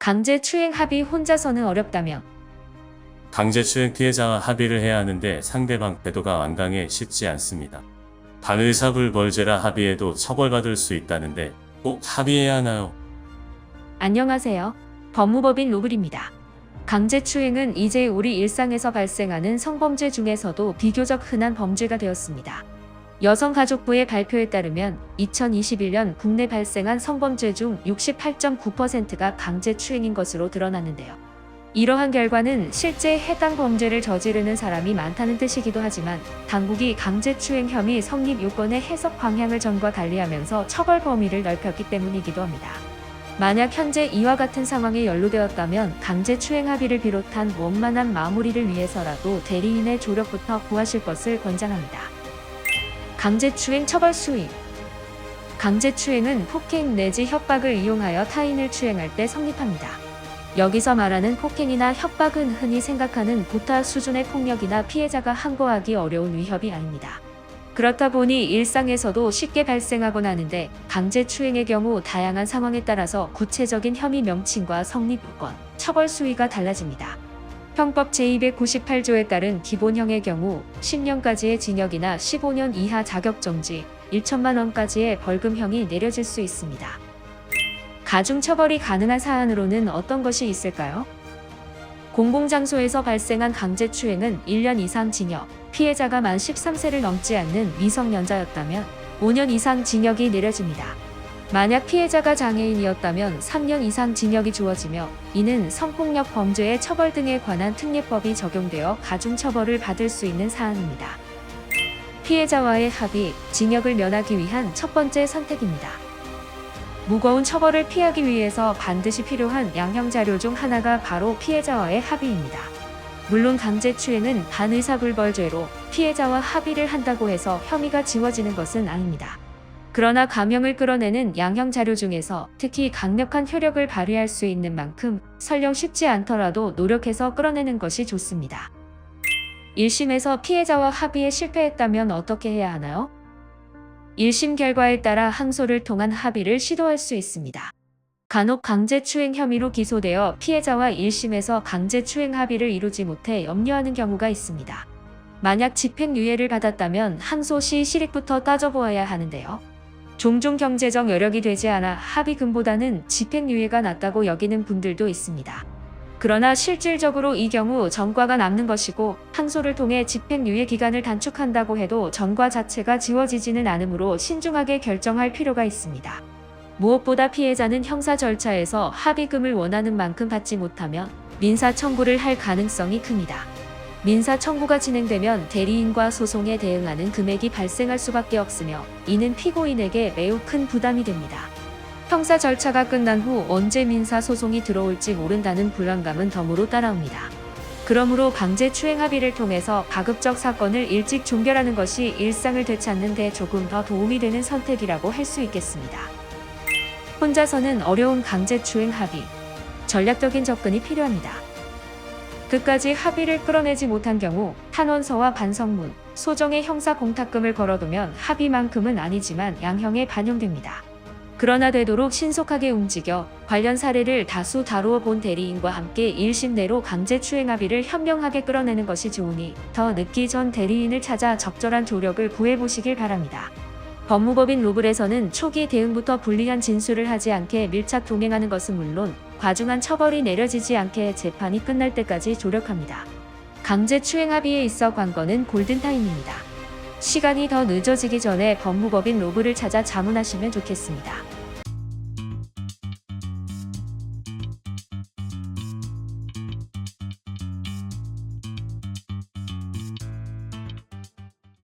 강제추행 합의 혼자서는 어렵다며. 강제추행 피해자와 합의를 해야 하는데 상대방 배도가 완강해 쉽지 않습니다. 반의사불벌죄라 합의해도 처벌받을 수 있다는데 꼭 합의해야 하나요? 안녕하세요. 법무법인 로블입니다. 강제추행은 이제 우리 일상에서 발생하는 성범죄 중에서도 비교적 흔한 범죄가 되었습니다. 여성가족부의 발표에 따르면 2021년 국내 발생한 성범죄 중 68.9%가 강제추행인 것으로 드러났는데요. 이러한 결과는 실제 해당 범죄를 저지르는 사람이 많다는 뜻이기도 하지만 당국이 강제추행 혐의 성립 요건의 해석 방향을 전과 달리하면서 처벌 범위를 넓혔기 때문이기도 합니다. 만약 현재 이와 같은 상황에 연루되었다면 강제추행 합의를 비롯한 원만한 마무리를 위해서라도 대리인의 조력부터 구하실 것을 권장합니다. 강제추행 처벌 수위. 강제추행은 폭행 내지 협박을 이용하여 타인을 추행할 때 성립합니다. 여기서 말하는 폭행이나 협박은 흔히 생각하는 구타 수준의 폭력이나 피해자가 항거하기 어려운 위협이 아닙니다. 그렇다 보니 일상에서도 쉽게 발생하곤 하는데 강제추행의 경우 다양한 상황에 따라서 구체적인 혐의 명칭과 성립 요건, 처벌 수위가 달라집니다. 형법 제298조에 따른 기본형의 경우 10년까지의 징역이나 15년 이하 자격정지, 1천만 원까지의 벌금형이 내려질 수 있습니다. 가중처벌이 가능한 사안으로는 어떤 것이 있을까요? 공공장소에서 발생한 강제추행은 1년 이상 징역, 피해자가 만 13세를 넘지 않는 미성년자였다면 5년 이상 징역이 내려집니다. 만약 피해자가 장애인이었다면 3년 이상 징역이 주어지며 이는 성폭력 범죄의 처벌 등에 관한 특례법이 적용되어 가중처벌을 받을 수 있는 사안입니다. 피해자와의 합의, 징역을 면하기 위한 첫 번째 선택입니다. 무거운 처벌을 피하기 위해서 반드시 필요한 양형 자료 중 하나가 바로 피해자와의 합의입니다. 물론 강제추행은 반의사불벌죄로 피해자와 합의를 한다고 해서 혐의가 지워지는 것은 아닙니다. 그러나 감형을 끌어내는 양형 자료 중에서 특히 강력한 효력을 발휘할 수 있는 만큼 설령 쉽지 않더라도 노력해서 끌어내는 것이 좋습니다. 1심에서 피해자와 합의에 실패했다면 어떻게 해야 하나요? 1심 결과에 따라 항소를 통한 합의를 시도할 수 있습니다. 간혹 강제추행 혐의로 기소되어 피해자와 1심에서 강제추행 합의를 이루지 못해 염려하는 경우가 있습니다. 만약 집행유예를 받았다면 항소 시 실익부터 따져보아야 하는데요. 종종 경제적 여력이 되지 않아 합의금보다는 집행유예가 낫다고 여기는 분들도 있습니다. 그러나 실질적으로 이 경우 전과가 남는 것이고 항소를 통해 집행유예 기간을 단축한다고 해도 전과 자체가 지워지지는 않으므로 신중하게 결정할 필요가 있습니다. 무엇보다 피해자는 형사 절차에서 합의금을 원하는 만큼 받지 못하면 민사 청구를 할 가능성이 큽니다. 민사 청구가 진행되면 대리인과 소송에 대응하는 금액이 발생할 수밖에 없으며 이는 피고인에게 매우 큰 부담이 됩니다. 형사 절차가 끝난 후 언제 민사 소송이 들어올지 모른다는 불안감은 덤으로 따라옵니다. 그러므로 강제추행 합의를 통해서 가급적 사건을 일찍 종결하는 것이 일상을 되찾는 데 조금 더 도움이 되는 선택이라고 할 수 있겠습니다. 혼자서는 어려운 강제추행 합의. 전략적인 접근이 필요합니다. 끝까지 합의를 끌어내지 못한 경우 탄원서와 반성문, 소정의 형사 공탁금을 걸어두면 합의만큼은 아니지만 양형에 반영됩니다. 그러나 되도록 신속하게 움직여 관련 사례를 다수 다루어 본 대리인과 함께 1심 내로 강제추행 합의를 현명하게 끌어내는 것이 좋으니 더 늦기 전 대리인을 찾아 적절한 조력을 구해보시길 바랍니다. 법무법인 로블에서는 초기 대응부터 불리한 진술을 하지 않게 밀착 동행하는 것은 물론 과중한 처벌이 내려지지 않게 재판이 끝날 때까지 조력합니다. 강제추행 합의에 있어 관건은 골든타임입니다. 시간이 더 늦어지기 전에 법무법인 로블을 찾아 자문하시면 좋겠습니다.